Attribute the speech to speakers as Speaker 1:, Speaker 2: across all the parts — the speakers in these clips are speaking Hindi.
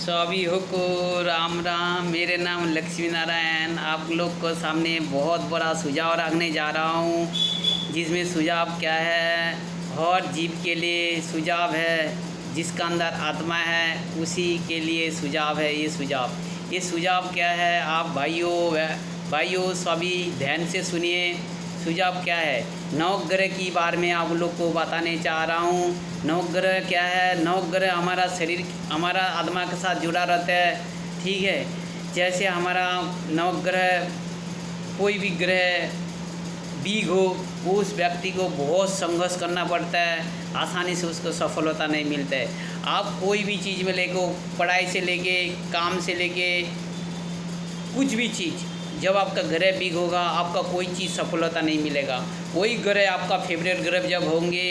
Speaker 1: सभी को राम राम। मेरे नाम लक्ष्मी नारायण। आप लोग को सामने बहुत बड़ा सुझाव रखने जा रहा हूँ, जिसमें सुझाव क्या है, हर जीव के लिए सुझाव है। जिसका अंदर आत्मा है उसी के लिए सुझाव है। ये सुझाव क्या है, आप भाइयों सभी ध्यान से सुनिए। सुझाव क्या है, नवग्रह की बारे में आप लोग को बताने चाह रहा हूँ। नवग्रह क्या है, नवग्रह हमारा शरीर, हमारा आत्मा के साथ जुड़ा रहता है। ठीक है, जैसे हमारा नवग्रह कोई भी ग्रह वीक हो, उस व्यक्ति को बहुत संघर्ष करना पड़ता है, आसानी से उसको सफलता नहीं मिलता है। आप कोई भी चीज़ में लेको, पढ़ाई से लेके, काम से लेके, कुछ भी चीज़, जब आपका ग्रह वीक होगा आपका कोई चीज़ सफलता नहीं मिलेगा। कोई ग्रह आपका फेवरेट ग्रह जब होंगे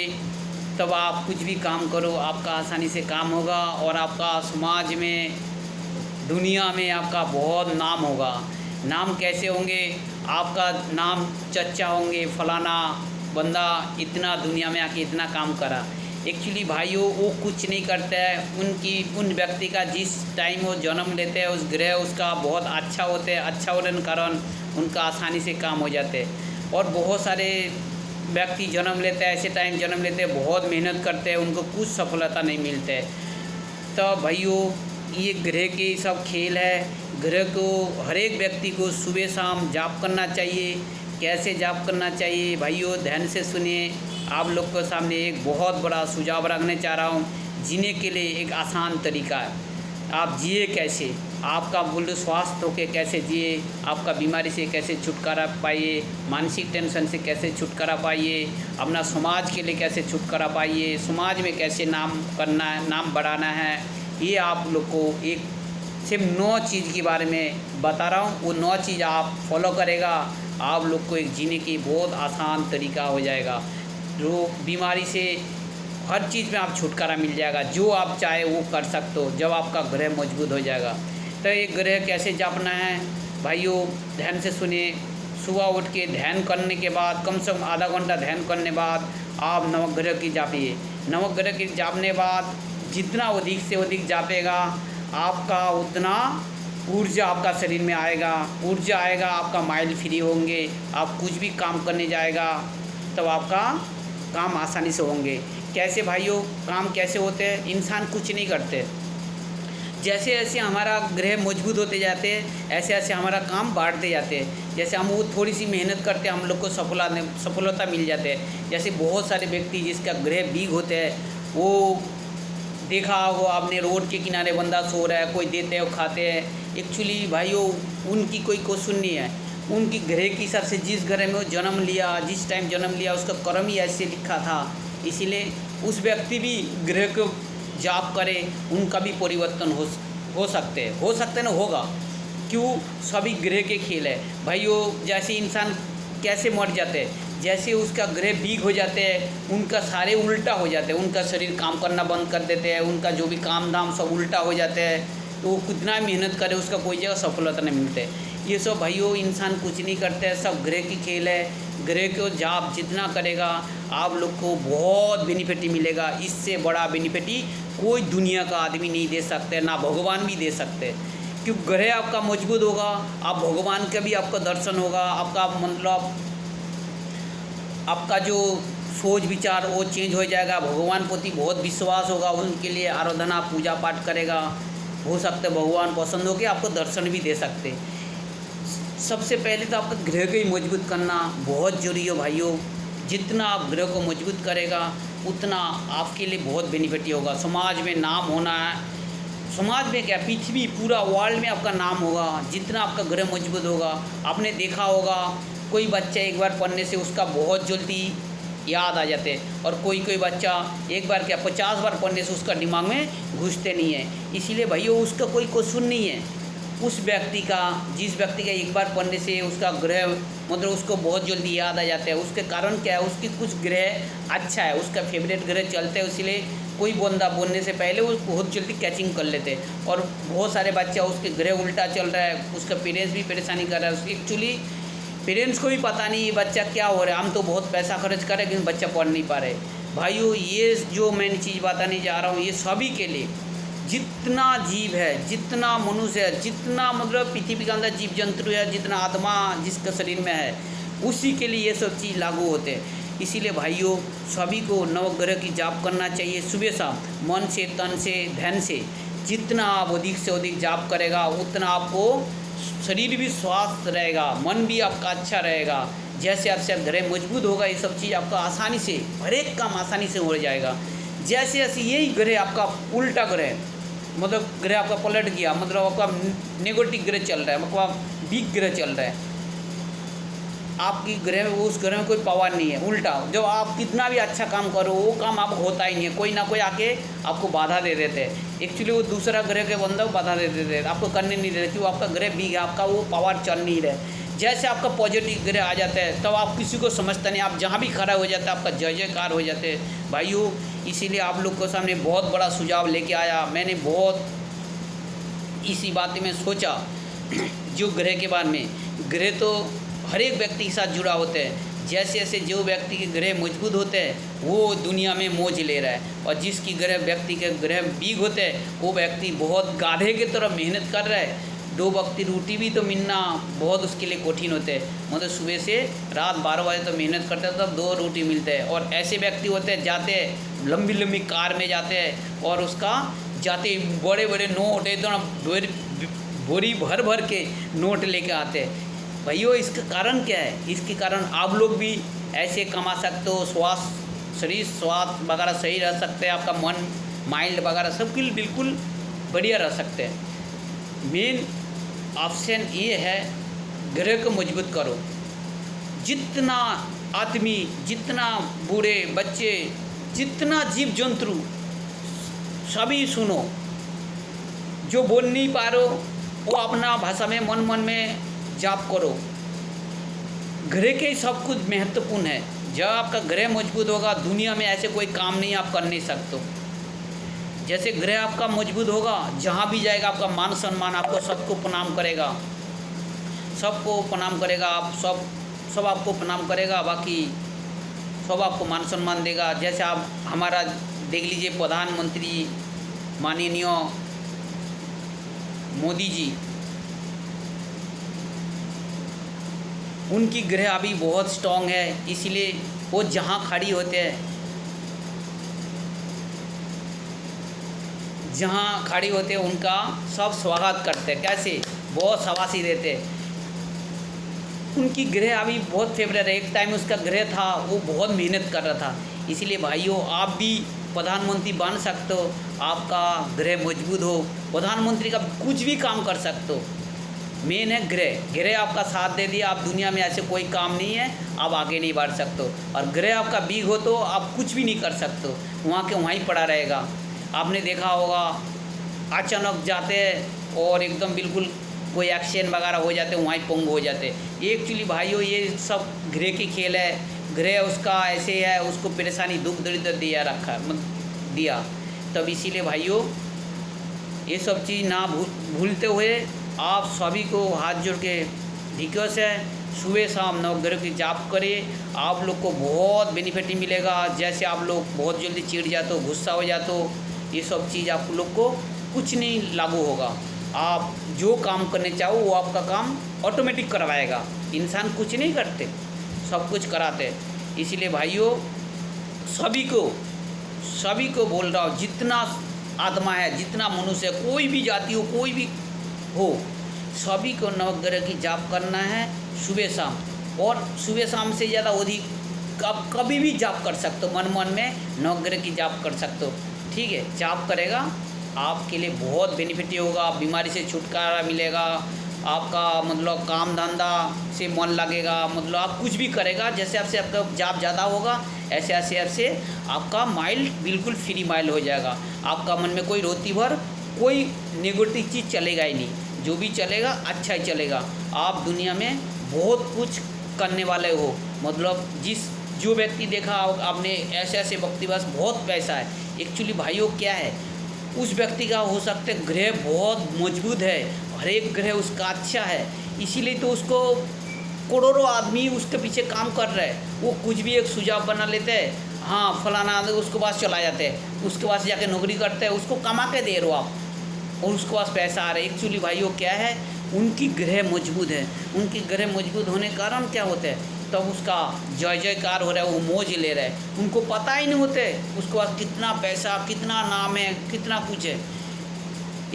Speaker 1: तब आप कुछ भी काम करो, आपका आसानी से काम होगा और आपका समाज में, दुनिया में आपका बहुत नाम होगा। नाम कैसे होंगे, आपका नाम चर्चा होंगे, फलाना बंदा इतना दुनिया में आके इतना काम करा। एक्चुअली भाइयों वो कुछ नहीं करता है, उन व्यक्ति का जिस टाइम वो जन्म लेते हैं उस ग्रह उसका बहुत अच्छा होते हैं, अच्छा होने के कारण उनका आसानी से काम हो जाते हैं। और बहुत सारे व्यक्ति जन्म लेते हैं, ऐसे टाइम जन्म लेते हैं, बहुत मेहनत करते हैं, उनको कुछ सफलता नहीं मिलते। तो भाइयों ये ग्रह के सब खेल है। ग्रह को हर एक व्यक्ति को सुबह शाम जाप करना चाहिए। कैसे जाप करना चाहिए भाइयों, ध्यान से सुनिए। आप लोग के सामने एक बहुत बड़ा सुझाव रखने चाह रहा हूँ। जीने के लिए एक आसान तरीका है। आप जिए कैसे, आपका मूल स्वास्थ्य होके कैसे जिए, आपका बीमारी से कैसे छुटकारा पाइए, मानसिक टेंशन से कैसे छुटकारा पाइए, अपना समाज के लिए कैसे छुटकारा पाइए, समाज में कैसे नाम करना है, नाम बढ़ाना है। ये आप लोग को एक सिर्फ 9 चीज़ के बारे में बता रहा हूँ। वो 9 चीज़ आप फॉलो करेगा, आप लोग को एक जीने की बहुत आसान तरीका हो जाएगा। जो बीमारी से हर चीज़ में आप छुटकारा मिल जाएगा, जो आप चाहे वो कर सकते हो जब आपका ग्रह मजबूत हो जाएगा। तो ये ग्रह कैसे जापना है भाइयों, ध्यान से सुनिए। सुबह उठ के ध्यान करने के बाद, कम से कम आधा घंटा ध्यान करने बाद आप नवग्रह की जापिए। नवग्रह की जापने बाद जितना अधिक से अधिक जापेगा आपका उतना ऊर्जा आपका शरीर में आएगा। ऊर्जा आएगा, आपका माइंड फ्री होंगे, आप कुछ भी काम करने जाएगा तब आपका काम आसानी से होंगे। कैसे भाइयों काम कैसे होते हैं, इंसान कुछ नहीं करते। जैसे जैसे हमारा ग्रह मजबूत होते जाते हैं ऐसे ऐसे हमारा काम बढ़ते जाते हैं। जैसे हम वो थोड़ी सी मेहनत करते हैं हम लोग को सफलता मिल जाते हैं। जैसे बहुत सारे व्यक्ति जिसका ग्रह वीक होते हैं, वो देखा हो आपने, रोड के किनारे बंदा सो रहा है, कोई देते हैं वो खाते हैं। एक्चुअली भाइयों उनकी कोई क्वेश्चन नहीं है, उनकी ग्रह के हिसाब से जिस ग्रह में वो जन्म लिया, जिस टाइम जन्म लिया उसका कर्म ही ऐसे लिखा था। इसीलिए उस व्यक्ति भी ग्रह को जाप करे, उनका भी परिवर्तन हो सकते ना, होगा। क्यों, सभी ग्रह के खेल है भाइयों। जैसे इंसान कैसे मर जाते हैं, जैसे उसका ग्रह वीक हो जाते हैं उनका सारे उल्टा हो जाते हैं, उनका शरीर काम करना बंद कर देते हैं, उनका जो भी काम धाम सब उल्टा हो जाते हैं। तो वो कितना मेहनत करे उसका कोई जगह सफलता नहीं मिलते। ये सब भाइयों इंसान कुछ नहीं करते हैं, सब ग्रह की खेल है। ग्रह को जाप जितना करेगा आप लोग को बहुत बेनिफिट मिलेगा। इससे बड़ा बेनिफिट कोई दुनिया का आदमी नहीं दे सकते, ना भगवान भी दे सकते। क्यों, ग्रह आपका मजबूत होगा, आप भगवान का भी आपका दर्शन होगा, आपका मतलब आपका जो सोच विचार वो चेंज हो जाएगा। भगवान प्रति बहुत विश्वास होगा, उनके लिए आराधना पूजा पाठ करेगा, हो सकते भगवान पसंद हो के आपको दर्शन भी दे सकते। सबसे पहले तो आपका ग्रह को ही मजबूत करना बहुत ज़रूरी है भाइयों। जितना आप ग्रह को मजबूत करेगा उतना आपके लिए बहुत बेनिफिट होगा। समाज में नाम होना है, समाज में क्या, पृथ्वी पूरा वर्ल्ड में आपका नाम होगा जितना आपका ग्रह मजबूत होगा। आपने देखा होगा कोई बच्चा एक बार पढ़ने से उसका बहुत जल्दी याद आ जाते हैं, और कोई कोई बच्चा एक बार क्या 50 बार पढ़ने से उसका दिमाग में घुसते नहीं है। इसीलिए भाइयों उसका कोई क्वेश्चन नहीं है उस व्यक्ति का, जिस व्यक्ति का एक बार पढ़ने से उसका ग्रह मतलब उसको बहुत जल्दी याद आ जाता है। उसके कारण क्या है, उसकी कुछ ग्रह अच्छा है, उसका फेवरेट ग्रह चलते हैं, इसीलिए कोई बंदा बोलने से पहले वो बहुत जल्दी कैचिंग कर लेते हैं। और बहुत सारे बच्चा उसके ग्रह उल्टा चल रहा है, उसका पेरेंट्स भी परेशानी कर रहा है। एक्चुअली पेरेंट्स को भी पता नहीं ये बच्चा क्या हो रहा है, हम तो बहुत पैसा खर्च कर रहे हैं लेकिन बच्चा पढ़ नहीं पा रहे। भाइयों ये जो मैं चीज़ बताने जा रहा हूँ ये सभी के लिए, जितना जीव है, जितना मनुष्य है, जितना मतलब पृथ्वी के अंदर जीव जंतु है, जितना आत्मा जिसके शरीर में है, उसी के लिए ये सब चीज़ लागू होते हैं। इसीलिए भाइयों सभी को नवग्रह की जाप करना चाहिए सुबह शाम, मन से, तन से, धन से। जितना आप अधिक से अधिक जाप करेगा उतना आपको शरीर भी स्वस्थ रहेगा, मन भी आपका अच्छा रहेगा। जैसे आपसे ग्रह मजबूत होगा, ये सब चीज़ आपका आसानी से, हर एक काम आसानी से हो जाएगा। जैसे जैसे यही ग्रह आपका उल्टा ग्रह, मतलब ग्रह आपका पलट गया, मतलब आपका नेगेटिव ग्रह चल रहा है, मतलब वीक ग्रह चल रहा है, आपकी ग्रह उस ग्रह में कोई पावर नहीं है, उल्टा। जब आप कितना भी अच्छा काम करो वो काम आप होता ही नहीं है, कोई ना कोई आके आपको बाधा दे देते हैं। एक्चुअली वो दूसरा ग्रह के बंदा बाधा दे देते हैं, आपको करने नहीं देते, क्योंकि आपका ग्रह वीक है, आपका वो पावर चल नहीं रहा। जैसे आपका पॉजिटिव ग्रह आ जाता है तब आप किसी को समझता नहीं, आप जहाँ भी खड़ा हो जाता है आपका जय जयकार हो जाते हैं भाइयों। इसीलिए आप लोग के सामने बहुत बड़ा सुझाव लेके आया। मैंने बहुत इसी बात में सोचा जो ग्रह के बारे में, ग्रह तो हर एक व्यक्ति के साथ जुड़ा होता है। जैसे जैसे जो व्यक्ति के ग्रह मजबूत होते हैं वो दुनिया में मौज ले रहा है, और जिसकी ग्रह व्यक्ति के ग्रह वीक होते हैं वो व्यक्ति बहुत गाधे की तरह मेहनत कर रहा है। 2 वक्त की रोटी भी तो मिलना बहुत उसके लिए कठिन होते हैं, मतलब सुबह से रात 12 बजे तो मेहनत करते हैं तब 2 रोटी मिलते हैं। और ऐसे व्यक्ति होते हैं जाते हैं लंबी लंबी कार में जाते हैं और उसका जाते बड़े बड़े नोट एकदम बोरी भर भर के नोट लेके आते हैं। भाइयों इसका कारण क्या है? इसके कारण आप लोग भी ऐसे कमा सकते हो, स्वास्थ्य शरीर स्वास्थ्य वगैरह सही रह सकते हैं, आपका मन माइंड वगैरह सब कुछ बिल्कुल बढ़िया रह सकते हैं। मेन ऑप्शन ये है ग्रह को मजबूत करो। जितना आदमी, जितना बूढ़े बच्चे, जितना जीव जंतु सभी सुनो, जो बोल नहीं पा रहे हो वो अपना भाषा में मन मन में जाप करो। ग्रह के सब कुछ महत्वपूर्ण है। जब आपका ग्रह मजबूत होगा दुनिया में ऐसे कोई काम नहीं आप कर नहीं सकते। जैसे ग्रह आपका मजबूत होगा जहाँ भी जाएगा आपका मान सम्मान, आपको सबको प्रणाम करेगा, सबको प्रणाम करेगा, आप सब आपको प्रणाम करेगा, बाकी सब आपको मान सम्मान देगा। जैसे आप हमारा देख लीजिए प्रधानमंत्री माननीय मोदी जी, उनकी ग्रह अभी बहुत स्ट्रॉन्ग है, इसलिए वो जहाँ खड़ी होते हैं, जहाँ खड़ी होते हैं उनका सब स्वागत करते हैं। कैसे? बहुत शाबाशी देते हैं। उनकी ग्रह अभी बहुत फेवरेट है। एक टाइम उसका ग्रह था वो बहुत मेहनत कर रहा था। इसलिए भाइयों आप भी प्रधानमंत्री बन सकते हो, आपका ग्रह मजबूत हो, प्रधानमंत्री का कुछ भी काम कर सकते हो। मेन है ग्रह। ग्रह आपका साथ दे दिया, आप दुनिया में ऐसे कोई काम नहीं है आप आगे नहीं बढ़ सकते हो। और ग्रह आपका वीक हो तो आप कुछ भी नहीं कर सकते हो, वहाँ के वहीं पड़ा रहेगा। आपने देखा होगा अचानक जाते हैं और एकदम बिल्कुल कोई एक्सीडेंट वगैरह हो जाते हैं, वहीं पंग हो जाते हैं। एक्चुअली भाइयों ये सब ग्रह की खेल है। ग्रह उसका ऐसे है, उसको परेशानी दुख दरिद्र दिया तब इसीलिए भाइयों ये सब चीज़ ना भूलते हुए आप सभी को हाथ जोड़ के रिक्वेस्ट है सुबह शाम नवग्रह की जाप करिए। आप लोग को बहुत बेनिफिट मिलेगा। जैसे आप लोग बहुत जल्दी चिढ़ जाते हो, गुस्सा हो जाते हो, ये सब चीज़ आप लोग को कुछ नहीं लागू होगा। आप जो काम करने चाहो वो आपका काम ऑटोमेटिक करवाएगा। इंसान कुछ नहीं करते, सब कुछ कराते। इसीलिए भाइयों सभी को बोल रहा हूँ, जितना आत्मा है, जितना मनुष्य है, कोई भी जाति हो, कोई भी हो, सभी को नवग्रह की जाप करना है सुबह शाम। और सुबह शाम से ज़्यादा अधिक आप कभी भी जाप कर सकते हो, मन मन में नवग्रह की जाप कर सकते हो। ठीक है, जाप करेगा आपके लिए बहुत बेनिफिट होगा। बीमारी से छुटकारा मिलेगा, आपका मतलब काम धंधा से मन लगेगा, मतलब आप कुछ भी करेगा। जैसे आपसे आपका जाप ज़्यादा होगा ऐसे ऐसे ऐसे आपका माइंड बिल्कुल फ्री माइंड हो जाएगा। आपका मन में कोई रोती भर कोई नेगेटिव चीज़ चलेगा ही नहीं, जो भी चलेगा अच्छा ही चलेगा। आप दुनिया में बहुत कुछ करने वाले हो। मतलब जो व्यक्ति देखा आपने ऐसे ऐसे व्यक्ति पास बहुत पैसा है, एक्चुअली भाइयों क्या है, उस व्यक्ति का हो सकता है ग्रह बहुत मजबूत है, हर एक ग्रह उसका अच्छा है, इसीलिए तो उसको करोड़ों आदमी उसके पीछे काम कर रहे हैं। वो कुछ भी एक सुझाव बना लेते हैं, हाँ फलाना आदमी उसके पास चला जाते हैं, उसके पास जाके नौकरी करते हैं, उसको कमा के दे रहे हो आप और उसके पास पैसा आ रहा है। एक्चुअली भाइयों क्या है, उनकी ग्रह मजबूत है, उनकी ग्रह मजबूत होने के कारण क्या होता है, तब उसका जय जयकार हो रहा है, वो मौज ले रहा है, उनको पता ही नहीं होते उसके पास कितना पैसा, कितना नाम है, कितना कुछ है।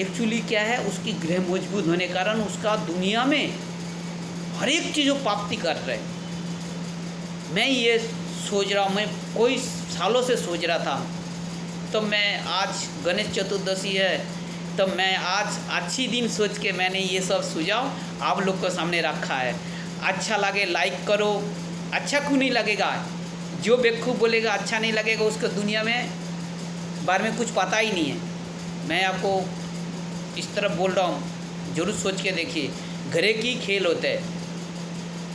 Speaker 1: एक्चुअली क्या है, उसकी ग्रह मजबूत होने के कारण उसका दुनिया में हर एक चीज़ वो प्राप्ति कर रहे हैं। मैं ये सोच रहा हूँ, मैं कोई सालों से सोच रहा था, तो मैं आज गणेश चतुर्दशी है, तो मैं आज अच्छी दिन सोच के मैंने ये सब सुझाव आप लोग को सामने रखा है। अच्छा लगे लाइक करो, अच्छा क्यों नहीं लगेगा, जो बेवकूफ़ बोलेगा अच्छा नहीं लगेगा, उसको दुनिया में बारे में कुछ पता ही नहीं है। मैं आपको इस तरफ बोल रहा हूँ, जरूर सोच के देखिए, घरे की खेल होते हैं,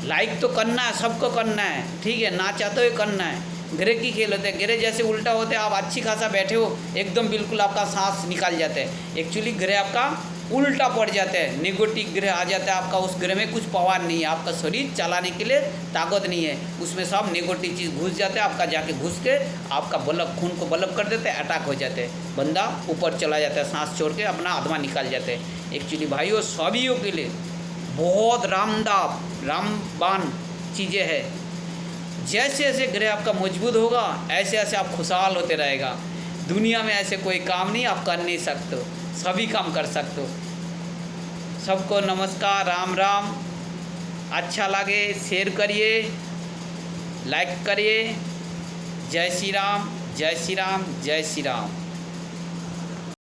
Speaker 1: लाइक तो करना है, सबको करना है, ठीक है, ना चाहते हुए करना है। ग्रह की खेल होते हैं, ग्रह जैसे उल्टा होते हैं, आप अच्छी खासा बैठे हो एकदम बिल्कुल आपका सांस निकाल जाता है, एक्चुअली ग्रह आपका उल्टा पड़ जाता है, नेगेटिव ग्रह आ जाता है आपका, उस ग्रह में कुछ पावर नहीं है, आपका शरीर चलाने के लिए ताकत नहीं है, उसमें सब नेगेटिव चीज़ घुस जाते हैं, आपका जाके घुस के आपका बल्ब, खून को बल्ब कर देते हैं, अटैक हो जाते हैं, बंदा ऊपर चला जाता है, सांस छोड़ के अपना आत्मा निकाल जाते हैं। एक्चुअली भाइयों सभी के लिए बहुत रामबान चीज़ें हैं। जैसे जैसे ग्रह आपका मजबूत होगा, ऐसे ऐसे आप खुशहाल होते रहेगा। दुनिया में ऐसे कोई काम नहीं आप कर नहीं सकते, सभी काम कर सकते हो। सबको नमस्कार, राम राम। अच्छा लगे शेयर करिए, लाइक करिए। जय श्री राम, जय श्री राम, जय श्री राम।